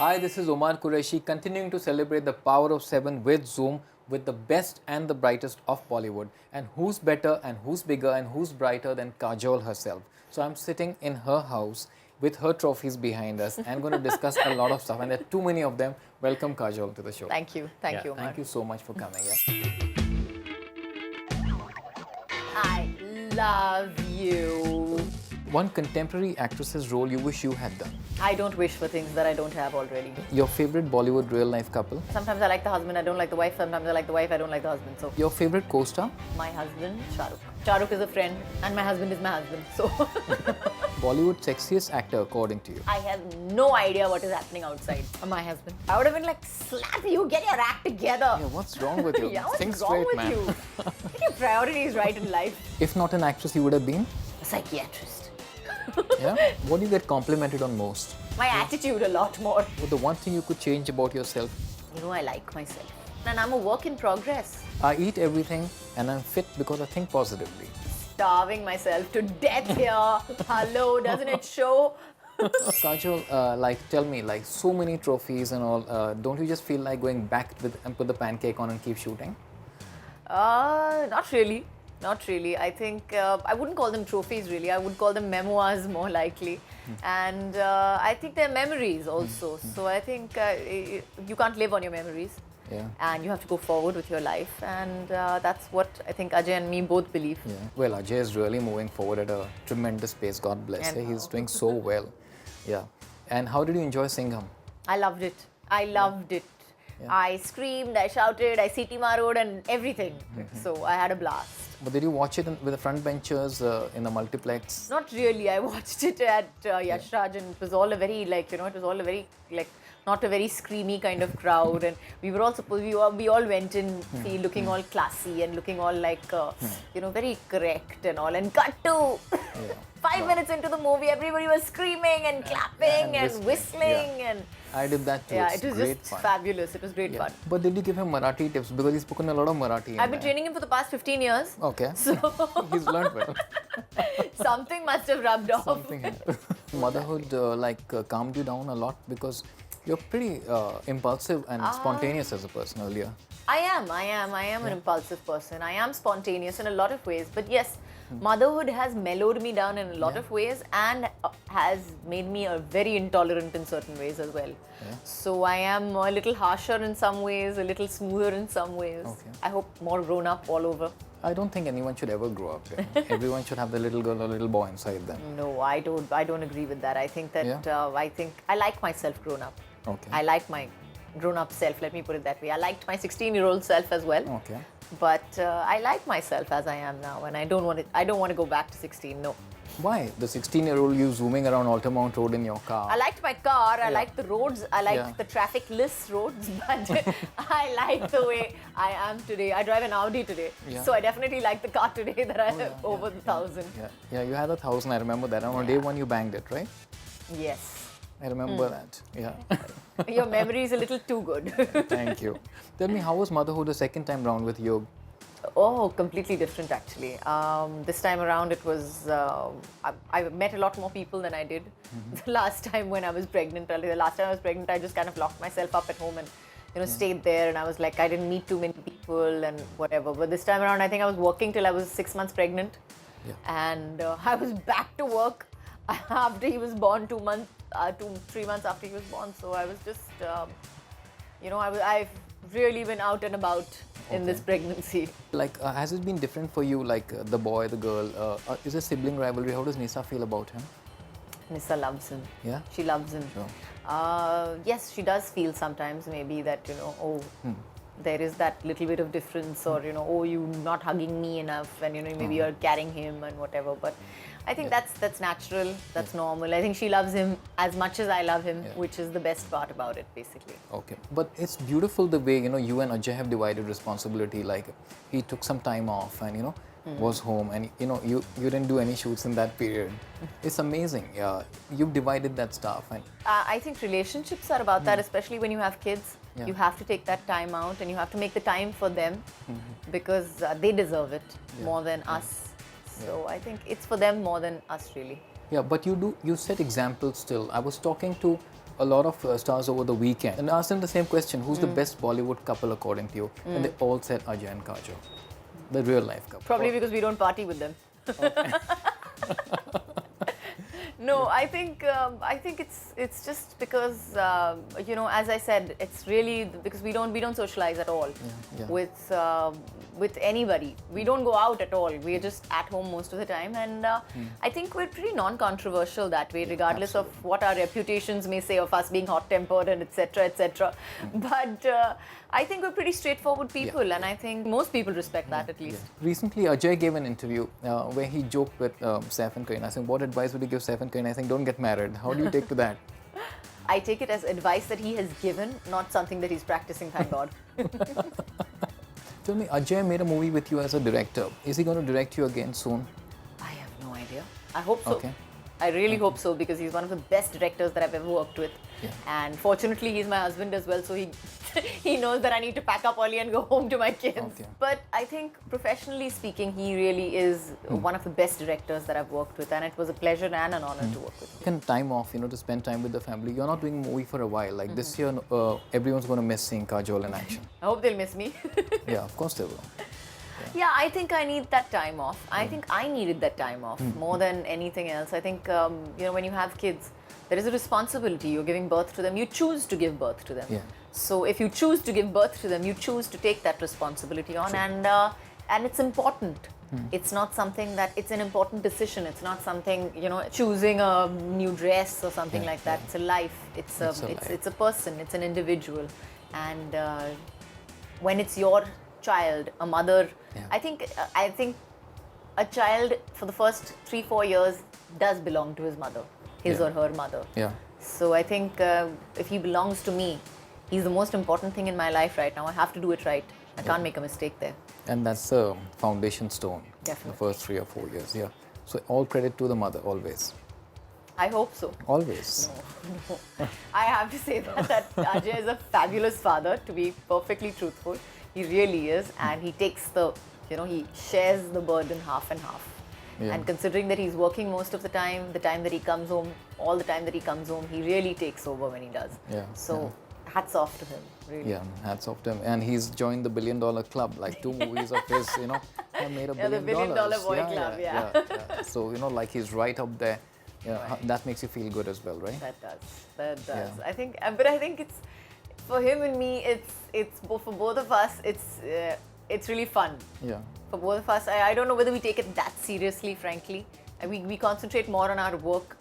Hi, this is Omar Qureshi, continuing to celebrate the power of 7 with Zoom with the best and the brightest of Bollywood. And who's better and who's bigger and who's brighter than Kajol herself? So I'm sitting in her house with her trophies behind us and going to discuss a lot of stuff. And there are too many of them. Welcome, Kajol, to the show. Thank you. Thank you, Omar. Thank you so much for coming. I love you. One contemporary actress's role you wish you had done. I don't wish for things that I don't have already. Your favorite Bollywood real life couple. Sometimes I like the husband, I don't like the wife. Sometimes I like the wife, I don't like the husband. So Your favorite co-star. my husband, Shahrukh. Shahrukh is a friend and my husband is my husband. So Bollywood sexiest actor according to you. I have no idea what is happening outside. My husband. I would have been like, slap you, get your act together. Yeah, what's wrong with you? Yeah, what's Think wrong straight, with man. you? Get your priorities right in life. If not an actress, you would have been? A psychiatrist. Yeah? What do you get complimented on most? My attitude a lot more. What the one thing you could change about yourself? You know, I like myself. And I'm a work in progress. I eat everything and I'm fit because I think positively. Starving myself to death here. Hello, doesn't it show? Kajol, tell me, so many trophies and all, don't you just feel like going back and put the pancake on and keep shooting? Not really. Not really. I think I wouldn't call them trophies really. I would call them memoirs more likely. And I think they're memories also. So I think you can't live on your memories. Yeah. And you have to go forward with your life. And that's what I think Ajay and me both believe. Yeah. Well, Ajay is really moving forward at a tremendous pace. God bless him. He's doing so well. Yeah. And how did you enjoy Singham? I loved it. I loved it. Yeah. I screamed, I shouted, I CT Maroed and everything. So I had a blast. But did you watch it with the front benchers in the multiplex? Not really. I watched it at Yash Raj and it was all a very not a very screamy kind of crowd, and we were all supposed we all went in looking all classy and looking all like very correct and all, and cut to 5 minutes into the movie everybody was screaming and clapping and whistling and I did that too. yeah, It's it was great just fun. fabulous. It was great fun. But did you give him Marathi tips? Because he's spoken a lot of Marathi. I've been training him for the past 15 years. Okay. So He's learned well. something must have rubbed off. Something. Motherhood calmed you down a lot because you're pretty impulsive and spontaneous as a person earlier. I am an impulsive person. I am spontaneous in a lot of ways. But yes, motherhood has mellowed me down in a lot of ways and has made me very intolerant in certain ways as well. Yeah. So I am a little harsher in some ways, a little smoother in some ways. Okay. I hope more grown up all over. I don't think anyone should ever grow up. Everyone should have the little girl or little boy inside them. No, I don't agree with that. I think that I think I like myself grown up. Okay. I like my grown-up self, let me put it that way. I liked my 16-year-old self as well. Okay. But I like myself as I am now, and I don't want to go back to 16, no. Why? The 16-year-old you zooming around Altamount Road in your car. I liked my car, I liked the roads, I liked Yeah. the traffic-less roads, but I like the way I am today. I drive an Audi today, so I definitely like the car today that I have over the 1,000. Yeah, you had 1,000, I remember that. And on day one you banged it, right? Yes. I remember that. Yeah. Your memory is a little too good. Thank you. Tell me, how was motherhood the second time round with Yog? Oh, completely different actually. This time around it was, I met a lot more people than I did the last time when I was pregnant. The last time I was pregnant, I just kind of locked myself up at home and stayed there, and I was like, I didn't meet too many people and whatever. But this time around, I think I was working till I was 6 months pregnant. Yeah. And I was back to work after he was born, 3 months after he was born. So I was just, I've really been out and about in this pregnancy. Has it been different for you, the boy, the girl? Is there sibling rivalry? How does Nisa feel about him? Nisa loves him. Yeah? She loves him. Sure. Yes, she does feel sometimes maybe that, there is that little bit of difference, or, you're not hugging me enough, and, maybe you're carrying him and whatever. But I think that's natural, that's normal. I think she loves him as much as I love him, which is the best part about it, basically. Okay. But it's beautiful the way, you and Ajay have divided responsibility. Like, he took some time off and, was home, and, you didn't do any shoots in that period. It's amazing. Yeah. You've divided that stuff. And I think relationships are about that, especially when you have kids. Yeah. You have to take that time out and you have to make the time for them because they deserve it more than us. So I think it's for them more than us, really. Yeah, but you set examples still. I was talking to a lot of stars over the weekend and asked them the same question: who's the best Bollywood couple according to you? And they all said Ajay and Kajol, the real life couple. Probably because we don't party with them. No, I think it's just because as I said, it's really because we don't socialize at all with anybody. We don't go out at all. We're just at home most of the time, and I think we're pretty non-controversial that way, regardless of what our reputations may say of us being hot-tempered and etc. etc. But I think we're pretty straightforward people, and I think most people respect that at least. Recently, Ajay gave an interview where he joked with Saif and Kareena, saying, "What advice would you give Saif and Kareena?" I think, "Don't get married." How do you take to that? I take it as advice that he has given, not something that he's practicing, thank God. Tell me, Ajay made a movie with you as a director. Is he going to direct you again soon? I have no idea. I hope so. Okay. I really hope so, because he's one of the best directors that I've ever worked with. Yeah. And fortunately, he's my husband as well, so he knows that I need to pack up early and go home to my kids. Okay. But I think professionally speaking, he really is one of the best directors that I've worked with, and it was a pleasure and an honor to work with him. You can time off, to spend time with the family. You're not doing a movie for a while. Like this year, everyone's going to miss seeing Kajol in action. I hope they'll miss me. Yeah, of course they will. Yeah, I think I need that time off. I think I needed that time off more than anything else. I think, when you have kids, there is a responsibility. You're giving birth to them. You choose to give birth to them. Yeah. So if you choose to give birth to them, you choose to take that responsibility on, and it's important. It's not something that, it's an important decision. It's not something, choosing a new dress or something like that. It's a life. It's a person. It's an individual. And when it's your child, a mother, I think a child for the first 3-4 years does belong to his mother, his or her mother. Yeah. So I think if he belongs to me, he's the most important thing in my life right now. I have to do it right. I can't make a mistake there. And that's the foundation stone. Definitely. The first 3 or 4 years. Yeah. So all credit to the mother, always. I hope so. Always. No. I have to say that Ajay is a fabulous father, to be perfectly truthful. He really is, and he takes he shares the burden half and half. Yeah. And considering that he's working most of the time that he comes home, all the time that he comes home, he really takes over when he does. Yeah. So hats off to him, really. Yeah, hats off to him. And he's joined the $1 billion club. Like 2 movies of his, have made $1 billion. The $1 billion boy club, yeah. So, like he's right up there. Yeah, Right. That makes you feel good as well, right? That does. Yeah. I think it's, for him and me, it's for both of us, it's really fun. Yeah. For both of us, I don't know whether we take it that seriously, frankly. We concentrate more on our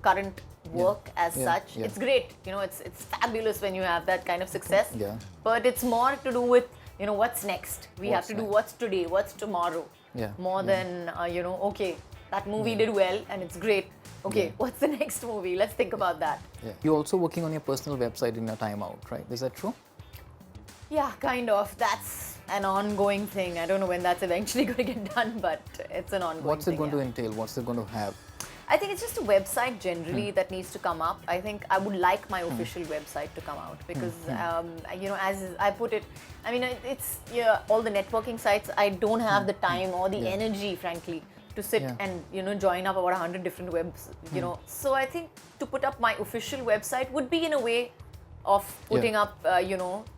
current work as such. Yeah. It's great, it's fabulous when you have that kind of success. Yeah. But it's more to do with, what's next. We have What's to do next? what's today, what's tomorrow. Yeah. More than, okay, that movie did well and it's great. Okay, what's the next movie? Let's think about that. Yeah. You're also working on your personal website in your time out, right? Is that true? Yeah, kind of. That's an ongoing thing. I don't know when that's eventually going to get done, but it's an ongoing thing. What's it going to entail? What's it going to have? I think it's just a website generally that needs to come up. I think I would like my official website to come out because, as I put it, I mean, it's all the networking sites. I don't have the time or the energy, frankly, to sit and join up about 100 different webs. So I think to put up my official website would be in a way of putting up,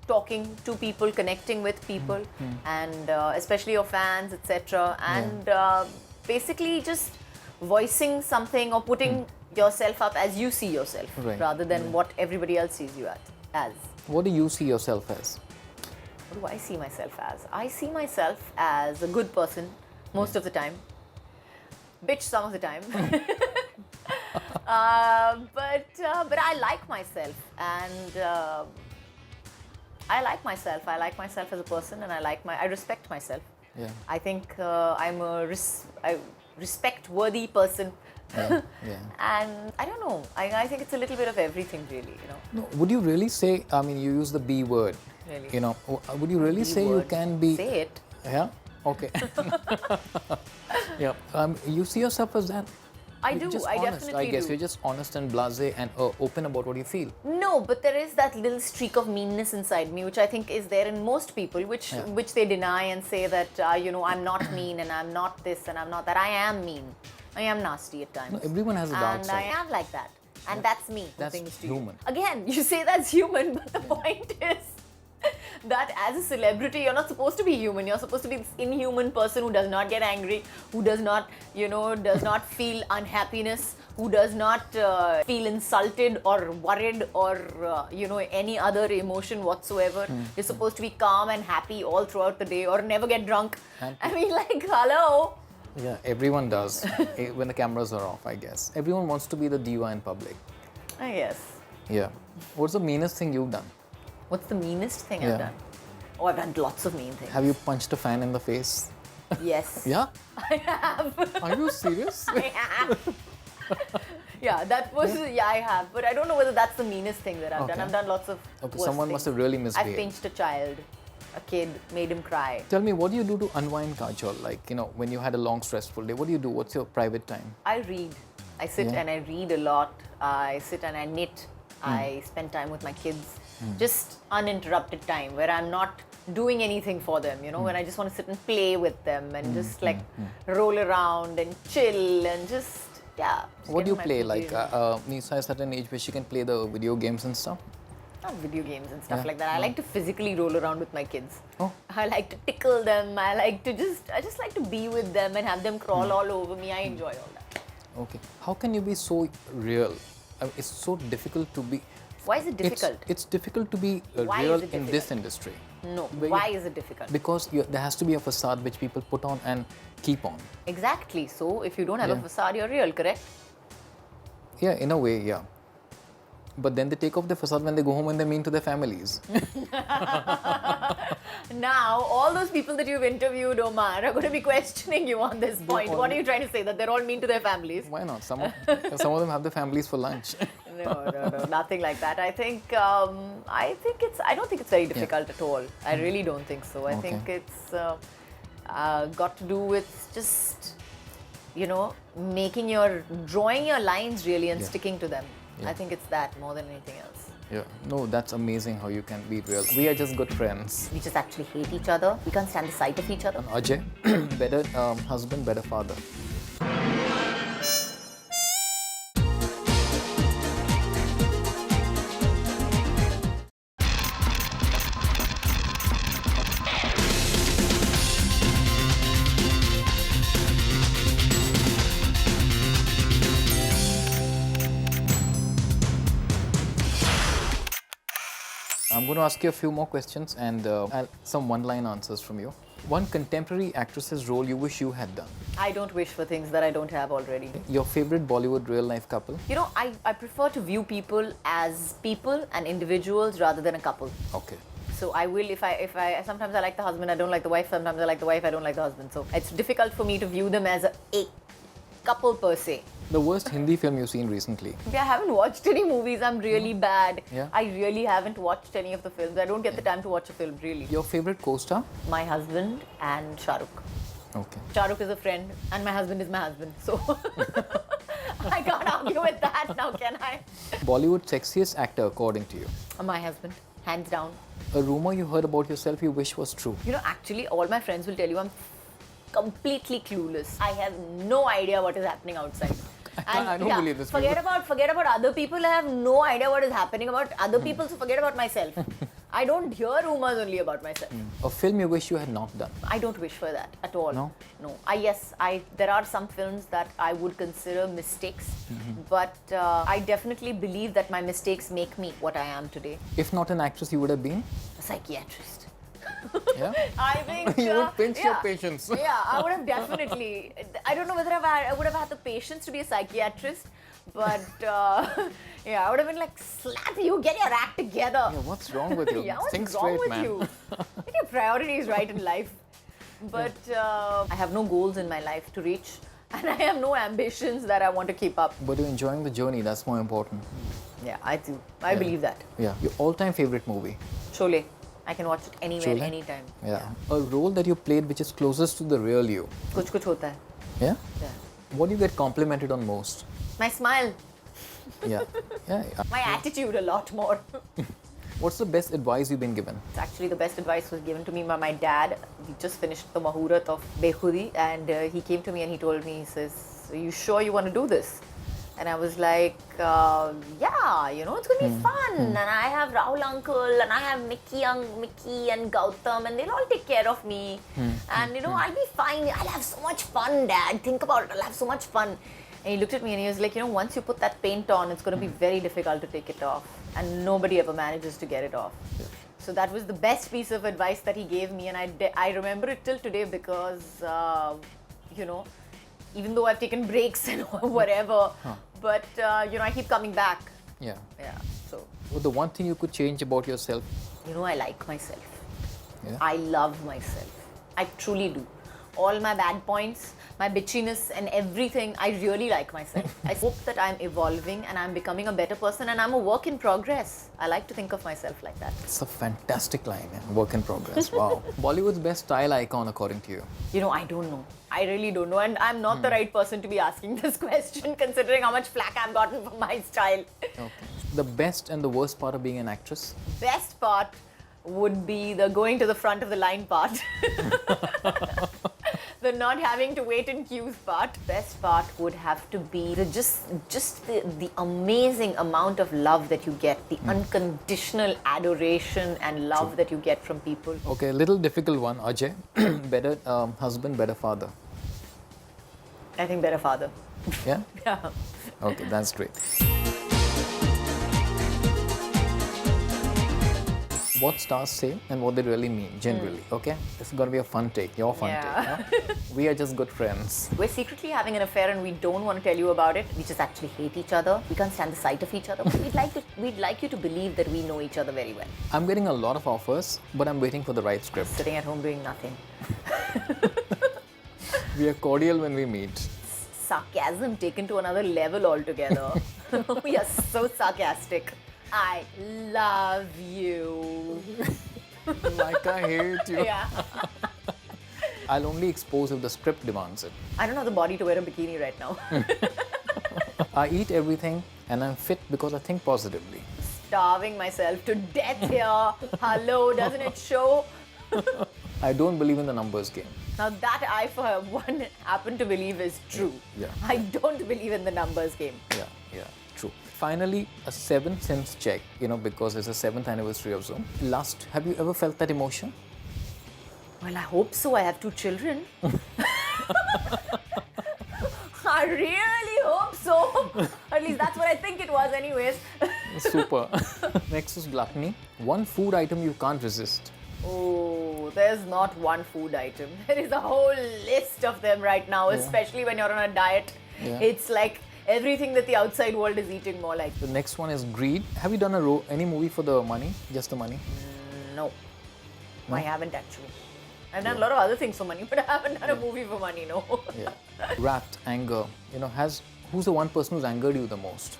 talking to people, connecting with people, and especially your fans, etc. And basically just voicing something or putting yourself up as you see yourself, rather than what everybody else sees you as. What do you see yourself as? What do I see myself as? I see myself as a good person most of the time. Bitch some of the time. But I like myself, and I like myself. I like myself as a person, and I respect myself. Yeah. I think I'm a respect-worthy person. Yeah. And I don't know. I think it's a little bit of everything, really. No, would you really say? I mean, you use the B word. Really? Would you really say you can be? Say it. Yeah. Okay. Yeah. You see yourself as that? I do. Just I honest, definitely I guess do. you're just honest and blasé and open about what you feel. No, but there is that little streak of meanness inside me, which I think is there in most people, which they deny and say that I'm not mean and I'm not this and I'm not that. I am mean. I am nasty at times. No, everyone has a dark and side. I am like that. And that's me. That's things to human. You. Again, you say that's human, but the point is that as a celebrity, you're not supposed to be human. You're supposed to be this inhuman person who does not get angry, who does not, does not feel unhappiness, who does not feel insulted or worried or, any other emotion whatsoever. You're supposed to be calm and happy all throughout the day or never get drunk. I mean, like, hello. Yeah, everyone does when the cameras are off, I guess. Everyone wants to be the diva in public. I guess. Yeah. What's the meanest thing you've done? What's the meanest thing Yeah. I've done? Oh, I've done lots of mean things. Have you punched a fan in the face? Yes. Yeah? I have. Are you serious? I have. Yeah, that was, I have. But I don't know whether that's the meanest thing that I've done. Okay. I've done lots of Okay, worse someone things. must have really I've misbehaved. pinched a child, a kid, made him cry. Tell me, what do you do to unwind, Kajol? Like, when you had a long, stressful day, what do you do? What's your private time? I read. I sit Yeah. and I read a lot. I sit and I knit. I spend time with my kids. Just uninterrupted time where I'm not doing anything for them, when I just want to sit and play with them and just like roll around and chill and just, yeah. just What do get you my play? PJs. Like, Nisa is at an age where she can play the video games and stuff? Not video games and stuff Yeah. like that. I like to physically roll around with my kids. Oh. I like to tickle them. I just like to be with them and have them crawl all over me. I enjoy all that. Okay. How can you be so real? It's so difficult to be. Why is it difficult? It's difficult to be Why real is it in this difficult? industry. No. Where Why you- is it difficult? Because there has to be a facade which people put on and keep on. Exactly. So if you don't have a Yeah. facade, you're real, correct? Yeah, in a way, yeah. But then they take off the facade when they go home and they're mean to their families. Now, all those people that you've interviewed, Omar, are going to be questioning you on this point. What are you trying to say? That they're all mean to their families? Why not? Some of them have their families for lunch. No, nothing like that. I don't think it's very difficult at all. I really don't think so. I Okay. think it's got to do with just, drawing your lines really and Yeah. sticking to them. Yeah. I think it's that more than anything else. Yeah. No, that's amazing how you can be real. We are just good friends. We just actually hate each other. We can't stand the sight of each other. Ajay, better husband, better father. I'm going to ask you a few more questions and some one-line answers from you. One contemporary actress's role you wish you had done. I don't wish for things that I don't have already. Your favorite Bollywood real-life couple. I prefer to view people as people and individuals rather than a couple. Okay. So I will, if I sometimes I like the husband, I don't like the wife. Sometimes I like the wife, I don't like the husband. So it's difficult for me to view them as a couple per se. The worst Hindi film you've seen recently. I haven't watched any movies. I'm really bad. Yeah. I really haven't watched any of the films. I don't get the time to watch a film, really. Your favorite co-star? My husband and Shahrukh. Okay. Shahrukh is a friend and my husband is my husband. So I can't argue with that now, can I? Bollywood sexiest actor according to you. My husband, hands down. A rumor you heard about yourself you wish was true. Actually, all my friends will tell you I'm completely clueless. I have no idea what is happening outside. I don't believe this. Forget about other people. I have no idea what is happening about other people, so forget about myself. I don't hear rumors only about myself. A film you wish you had not done. I don't wish for that at all. No? No. There are some films that I would consider mistakes, but I definitely believe that my mistakes make me what I am today. If not an actress, you would have been? A psychiatrist. Yeah? I think You would pinch your patience. Yeah, I would have definitely. I don't know whether I would have had the patience to be a psychiatrist, but I would have been like, slap you, get your act together. Yeah, what's wrong with you? Yeah, what's Think wrong straight, with man. you? Get your priorities right in life. But I have no goals in my life to reach, and I have no ambitions that I want to keep up. But you're enjoying the journey, that's more important. Yeah, I do. I believe that. Yeah. Your all-time favorite movie? Sholay. I can watch it anywhere, Sholay? anytime. Yeah. A role that you played which is closest to the real you? Kuch kuch hota hai. Yeah? Yeah. What do you get complimented on most? My smile. Yeah. Yeah. My attitude a lot more. What's the best advice you've been given? Actually, the best advice was given to me by my dad. We just finished the Mahurat of Bekhudi, and he came to me and he told me, he says, "Are you sure you want to do this?" And I was like, yeah, it's going to be fun. And I have Rahul uncle, and I have Mickey and Gautam, and they'll all take care of me. And, I'll be fine. I'll have so much fun, Dad. Think about it. I'll have so much fun. And he looked at me and he was like, once you put that paint on, it's going to be very difficult to take it off. And nobody ever manages to get it off. Yeah. So that was the best piece of advice that he gave me. And I remember it till today because, even though I've taken breaks and whatever, but, I keep coming back. Yeah. Yeah. So. Well, the one thing you could change about yourself? I like myself. Yeah. I love myself. I truly do. All my bad points, my bitchiness and everything, I really like myself. I hope that I'm evolving and I'm becoming a better person, and I'm a work in progress. I like to think of myself like that. It's a fantastic line, work in progress. Wow. Bollywood's best style icon according to you? I don't know. I really don't know, and I'm not the right person to be asking this question considering how much flack I've gotten for my style. Okay. The best and the worst part of being an actress? Best part would be the going to the front of the line part. The not having to wait in queues part. Best part would have to be the amazing amount of love that you get, the unconditional adoration and love that you get from people. Okay, a little difficult one, Ajay. Better husband, better father? I think better father. Yeah? Yeah. Okay, that's great. What stars say and what they really mean, generally, okay? This is going to be a fun take, your fun take. Huh? We are just good friends. We're secretly having an affair and we don't want to tell you about it. We just actually hate each other. We can't stand the sight of each other. But we'd like you to believe that we know each other very well. I'm getting a lot of offers, but I'm waiting for the right script. Sitting at home doing nothing. We are cordial when we meet. Sarcasm taken to another level altogether. We are so sarcastic. I love you. Like I hate you. Yeah. I'll only expose if the script demands it. I don't have the body to wear a bikini right now. I eat everything and I'm fit because I think positively. Starving myself to death here. Hello, doesn't it show? I don't believe in the numbers game. Now that I, for one, happen to believe is true. Yeah. I don't believe in the numbers game. Yeah, true. Finally, a 7th sense check, because it's the 7th anniversary of Zoom. Have you ever felt that emotion? Well, I hope so. I have 2 children. I really hope so. At least that's what I think it was anyways. Super. Next is gluttony. One food item you can't resist. Oh, there's not one food item. There is a whole list of them right now, especially when you're on a diet. Yeah. It's like everything that the outside world is eating more like. The next one is greed. Have you done any movie for the money? Just the money? No. I haven't actually. I've done a lot of other things for money, but I haven't done a movie for money, no. Yeah. Wrapped, anger. Who's the one person who's angered you the most?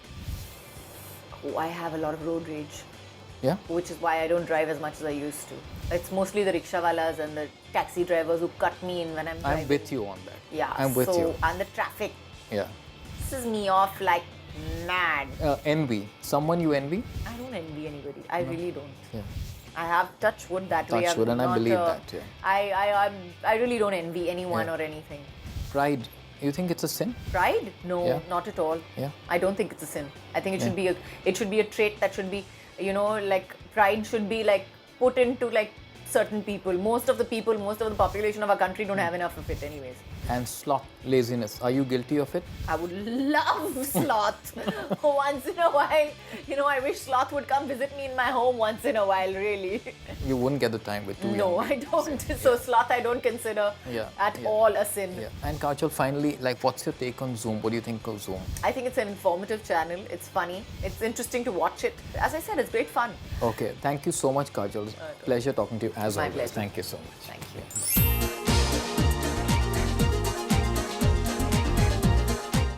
Oh, I have a lot of road rage. Yeah? Which is why I don't drive as much as I used to. It's mostly the rickshawalas and the taxi drivers who cut me in when I'm driving. I'm with you on that. Yeah. I'm with you. And the traffic. Yeah. Pisses me off like mad. Envy. Someone you envy? I don't envy anybody. I really don't. Yeah. I have touch wood that way. Touch wood, and I believe that, yeah. I really don't envy anyone or anything. Pride. You think it's a sin? Pride? No, Yeah. not at all. Yeah. I don't think it's a sin. I think it should be a trait that should be, pride should be put into certain people. Most of the population of our country don't have enough of it anyways. And sloth, laziness. Are you guilty of it? I would love sloth once in a while. I wish sloth would come visit me in my home once in a while, really. You wouldn't get the time with 2 No, young I don't. So sloth I don't consider at all a sin. Yeah. And Kajol, finally, what's your take on Zoom? What do you think of Zoom? I think it's an informative channel. It's funny. It's interesting to watch it. As I said, it's great fun. Okay. Thank you so much, Kajol. Pleasure talking to you as My always. pleasure. Thank you so much. Thank you.